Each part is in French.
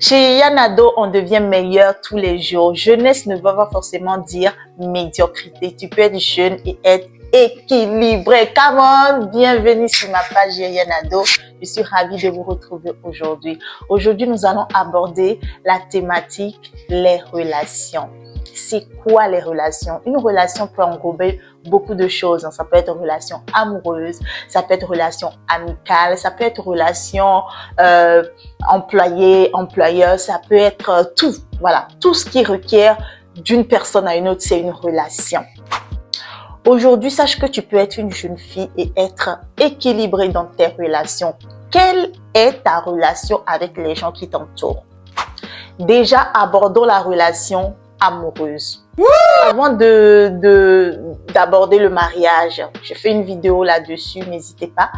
Chez Yanado, on devient meilleur tous les jours. Jeunesse ne veut pas forcément dire médiocrité. Tu peux être jeune et être équilibré. Come on, bienvenue sur ma page Yanado. Je suis ravie de vous retrouver aujourd'hui. Aujourd'hui, nous allons aborder la thématique les relations. C'est quoi les relations? Une relation peut englober beaucoup de choses. Ça peut être une relation amoureuse, ça peut être une relation amicale, ça peut être une relation employé-employeur, ça peut être tout. Voilà, tout ce qui requiert d'une personne à une autre, c'est une relation. Aujourd'hui, sache que tu peux être une jeune fille et être équilibrée dans tes relations. Quelle est ta relation avec les gens qui t'entourent? Déjà, abordons la relation amoureuse. Avant d'aborder le mariage, j'ai fait une vidéo là-dessus, n'hésitez pas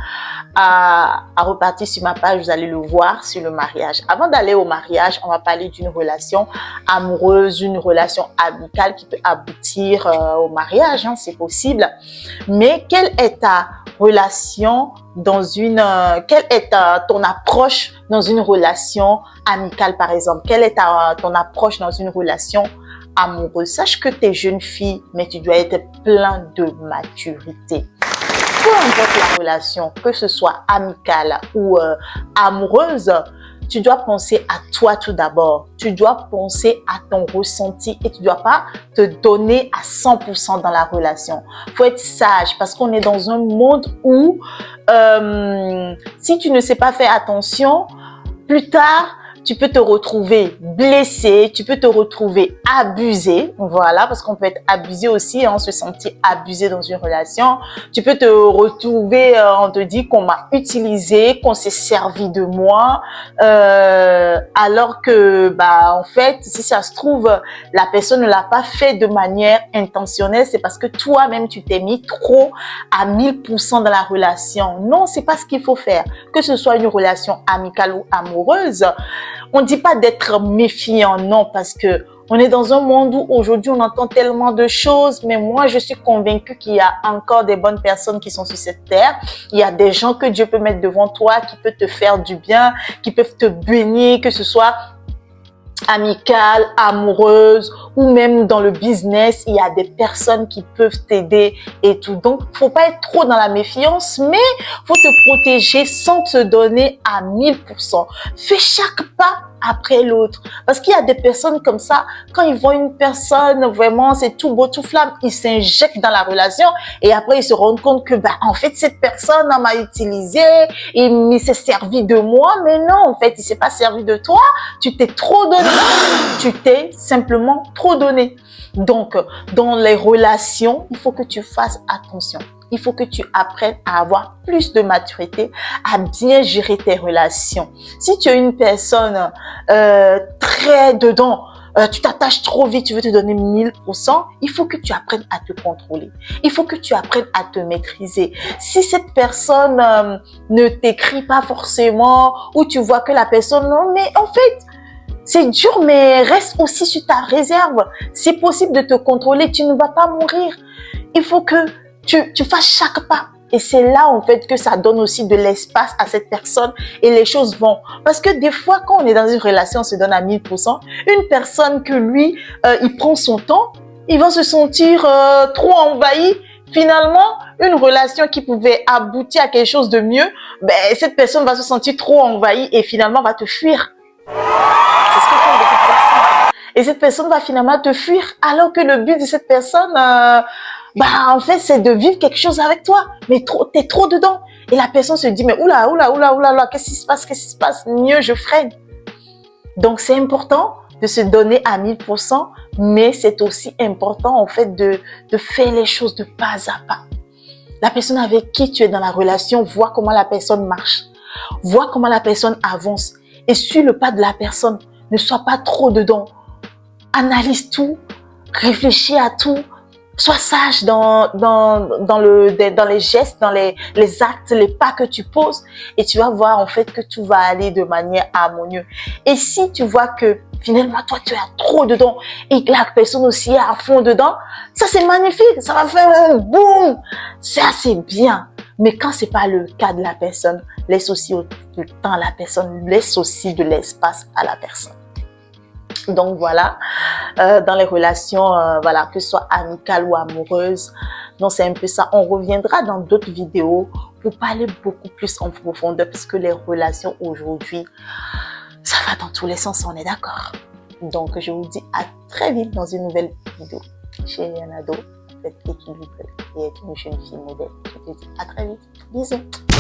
à repartir sur ma page, vous allez le voir sur le mariage. Avant d'aller au mariage, on va parler d'une relation amoureuse, une relation amicale qui peut aboutir au mariage, hein, c'est possible. Mais quelle est ta relation quelle est ton approche dans une relation amicale par exemple? Quelle est ton approche dans une relation amoureuse? Sache que tu es jeune fille, mais tu dois être plein de maturité. Peu importe la relation, que ce soit amicale ou amoureuse, tu dois penser à toi tout d'abord. Tu dois penser à ton ressenti et tu ne dois pas te donner à 100% dans la relation. Il faut être sage parce qu'on est dans un monde où si tu ne sais pas faire attention, plus tard, tu peux te retrouver blessé, tu peux te retrouver abusé, voilà, parce qu'on peut être abusé aussi, se sentir abusé dans une relation. Tu peux te retrouver, on te dit qu'on m'a utilisé, qu'on s'est servi de moi, alors que, en fait, si ça se trouve, la personne ne l'a pas fait de manière intentionnelle, c'est parce que toi-même, tu t'es mis trop à 1000% dans la relation. Non, c'est pas ce qu'il faut faire. Que ce soit une relation amicale ou amoureuse, on ne dit pas d'être méfiant, non, parce que on est dans un monde où aujourd'hui on entend tellement de choses, mais moi je suis convaincue qu'il y a encore des bonnes personnes qui sont sur cette terre. Il y a des gens que Dieu peut mettre devant toi, qui peuvent te faire du bien, qui peuvent te bénir, que ce soit amicale, amoureuse ou même dans le business, il y a des personnes qui peuvent t'aider et tout. Donc, faut pas être trop dans la méfiance, mais faut te protéger sans te donner à 1000%. Fais chaque pas après l'autre. Parce qu'il y a des personnes comme ça, quand ils voient une personne, vraiment, c'est tout beau, tout flamme, ils s'injectent dans la relation et après, ils se rendent compte que, en fait, cette personne m'a utilisé, il s'est servi de moi, mais non, en fait, il s'est pas servi de toi, tu t'es trop donné, tu t'es simplement trop donné. Donc, dans les relations, il faut que tu fasses attention. Il faut que tu apprennes à avoir plus de maturité, à bien gérer tes relations. Si tu es une personne très dedans, tu t'attaches trop vite, tu veux te donner 1000%, il faut que tu apprennes à te contrôler. Il faut que tu apprennes à te maîtriser. Si cette personne ne t'écrit pas forcément, ou tu vois que la personne, non, mais en fait, c'est dur, mais reste aussi sur ta réserve. C'est possible de te contrôler, tu ne vas pas mourir. Il faut que tu fasses chaque pas. Et c'est là, en fait, que ça donne aussi de l'espace à cette personne et les choses vont. Parce que des fois, quand on est dans une relation, on se donne à 1000%. Une personne que lui, il prend son temps, il va se sentir trop envahi. Finalement, une relation qui pouvait aboutir à quelque chose de mieux, cette personne va se sentir trop envahie et finalement va te fuir. C'est ce que font beaucoup de personnes. Et cette personne va finalement te fuir, alors que le but de cette personne, en fait, c'est de vivre quelque chose avec toi. Mais t'es trop dedans. Et la personne se dit, mais oula, qu'est-ce qui se passe? Mieux, je freine. Donc, c'est important de se donner à 1000%, mais c'est aussi important, en fait, de faire les choses de pas à pas. La personne avec qui tu es dans la relation, vois comment la personne marche. Vois comment la personne avance. Et suis le pas de la personne. Ne sois pas trop dedans. Analyse tout. Réfléchis à tout. Sois sage dans les gestes, dans les actes, les pas que tu poses. Et tu vas voir en fait que tout va aller de manière harmonieuse. Et si tu vois que finalement toi tu es trop dedans et que la personne aussi est à fond dedans, ça c'est magnifique. Ça va faire un boum. Ça c'est bien. Mais quand c'est pas le cas de la personne, laisse aussi du temps à la personne, laisse aussi de l'espace à la personne. Donc voilà, dans les relations, voilà, que ce soit amicales ou amoureuses, donc c'est un peu ça. On reviendra dans d'autres vidéos pour parler beaucoup plus en profondeur, parce que les relations aujourd'hui, ça va dans tous les sens, on est d'accord. Donc je vous dis à très vite dans une nouvelle vidéo. Chez Yanado, être équilibrée et être une jeune fille modèle. Je te dis à très vite. Bisous.